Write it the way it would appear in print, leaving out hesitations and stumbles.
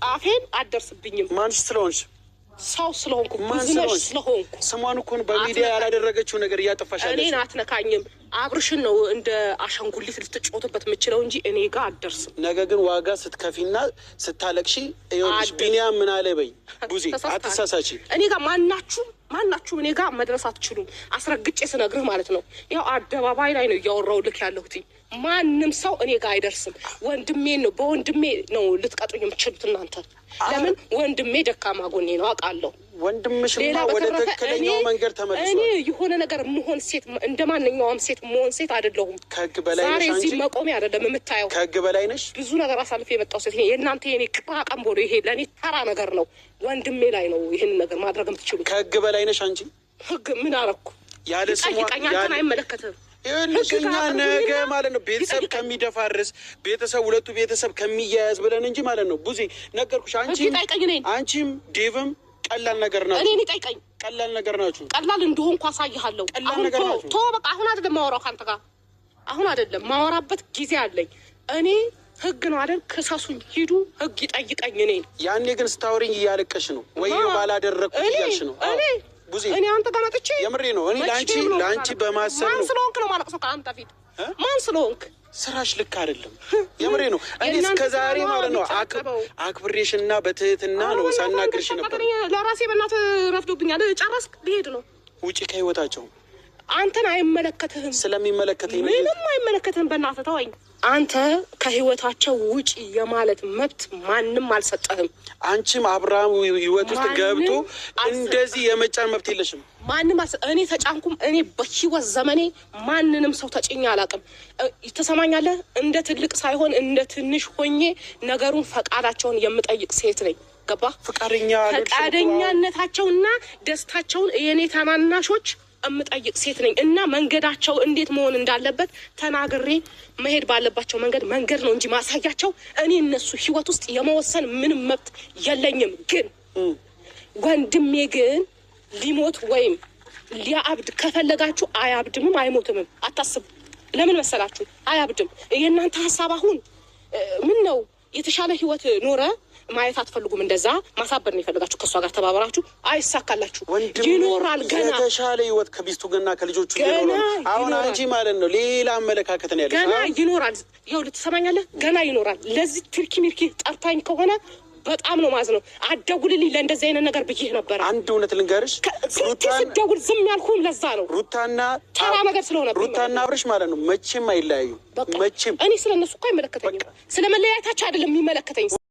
ጫፌን አደርስብኝም ማን ስለሆንሽ ሰው ስለሆንኩ ብዙነሽ ስለሆንኩ ሰማኑ እኮ በሚዲያ ያላደረገችው ነገር እያጠፋሻለሽ እኔን አትነካኝም አብርሽን ነው እንደ አሻንጉሊት ልትጮትበት የምችለው እንጂ እኔ ጋር አደርስም ነገ ግን ዋጋ ስትከፊና ስታለቅሺ ይኸውልሽ ቢኒያም ምን አለ በይ ቡዜ አትሳሳቺ እኔ ጋር ማናችሁ እኔ ጋር መድረስ አትችሉም አስረግጬ ስነግርህ ማለት ነው ያው አደባባይ ላይ ነው እያወራው ልክ ያለሁት ማንንም ሰው እኔ ጋር አይደርስም ወንድሜ ነው በወንድሜ ነው ልትቀጥሩኝ የምትችሉት እናንተ ለምን ወንድሜ ደካማ ጎኔ ነው አውቃለሁ ወንድምሽማ ወደ ተከለኛው መንገድ ተመልሷል እኔ የሆነ ነገር መሆን ሴት እንደማንኛውም ሴት መሆን ሴት አይደለሁም ከህግ በላይ ነሽ አንቺ ዛሬ መቆሚያ አይደለም የምታየው ከህግ በላይ ነሽ ብዙ ነገር አሳልፌ የመጣው ሴት የእናንተ የኔ ቅጣቃም ቦሎ ይሄ ለኔ ተራ ነገር ነው ወንድሜ ላይ ነው ይሄን ነገር ማድረግ የምትችሉት ከህግ በላይ ነሽ አንቺ ህግ ምን አረኩ ያለ ስሙ ያንተን አይመለከትም እኛ ነገ ማለት ነው ቤተሰብ ከሚደፋርስ ቤተሰብ ሁለቱ ቤተሰብ ከሚያያዝ ብለን እንጂ ማለት ነው ቡዜ ነገርኩሽ አንቺም ዴቭም ቀላል ነገር ናችሁ እኔ ጠይቀኝ ቀላል ነገር ናችሁ ቀላል እንደሆንኩ አሳይሃለሁ አሁን ቶ በቃ አሁን አይደለም ማወራው ካንተ ጋር አሁን አይደለም ማወራበት ጊዜ አለኝ እኔ ህግ ነው አይደል ከሳሱኝ ሂዱ ህግ ይጠይቀኝ እኔ ያኔ ግን ስታወሪኝ እያለቀሽ ነው ወይ ባላደረኩት እያልሽ ነው ቡዜ እኔ አንተ ጋር መጥቼ የምሬ ነው እኔ ላንቺ በማሰብ ነው ማን ስለሆንክ ነው ማለቅሰው ከአንተ ፊት ማን ስለሆንክ ስራሽ ልክ አይደለም የምሬ ነው እኔ እስከዛሬ ማለት ነው አክብሬሽና በትህትና ነው ሳናግርሽ ነበር ለራሴ በእናትህ ረፍዶብኛል ጨረስክ ልሄድ ነው ውጪ ከህይወታቸው አንተን አይመለከትህም ስለሚመለከተኝ ምንም አይመለከትህም በእናትህ ተወኝ አንተ ከህይወታቸው ውጪ የማለት መብት ማንም አልሰጠህም አንቺም አብርሃም ህይወት ውስጥ ገብቶ እንደዚህ የመጫን መብት የለሽም ማንም እኔ ተጫንኩም እኔ በህይወት ዘመኔ ማንንም ሰው ተጭኛ አላውቅም ተሰማኛለህ እንደ ትልቅ ሳይሆን እንደ ትንሽ ሆኜ ነገሩን ፈቃዳቸውን የምጠይቅ ሴት ነኝ ገባ ፈቃደኛነታቸውና ደስታቸውን የኔ ታናናሾች እምጠይቅ ሴት ነኝ እና መንገዳቸው እንዴት መሆን እንዳለበት ተናግሬ መሄድ ባለባቸው መንገድ ነው እንጂ ማሳያቸው እኔ እነሱ ህይወት ውስጥ የመወሰን ምንም መብት የለኝም ግን ወንድሜ ግን ሊሞት ወይም ሊያብድ ከፈለጋችሁ አያብድምም አይሞትምም አታስቡ ለምን መሰላችሁ አያብድም የእናንተ ሀሳብ አሁን ምን ነው የተሻለ ህይወት ኖረ ማየት አትፈልጉም እንደዛ ማሳበር ነው የፈለጋችሁ ከሷ ጋር ተባበራችሁ አይሳካላችሁ ይኖራል ገና የተሻለ ህይወት ከቢስቱ ገና ከልጆቹ ይኖራል አሁን አንቺ ማለት ነው ሌላ አመለካከት ነው ያለሽ ገና ይኖራል ይኸው ልትሰማኛለህ ገና ይኖራል ለዚህ ትርኪ ሚርኪ ጠርታኝ ከሆነ በጣም ነው ማዝነው አደውልልኝ ለእንደዚህ አይነት ነገር ብዬ ነበር አንድ እውነት ልንገርሽ ሩታን ዝም ያልኩኝ ለዛ ነው ሩታና ተራ ነገር ስለሆነ ሩታና አብርሽ ማለት ነው መቼም አይለያዩ መቼም እኔ ስለነሱ እኮ አይመለከተኝም ስለመለያየታቸው አይደለም የሚመለከተኝ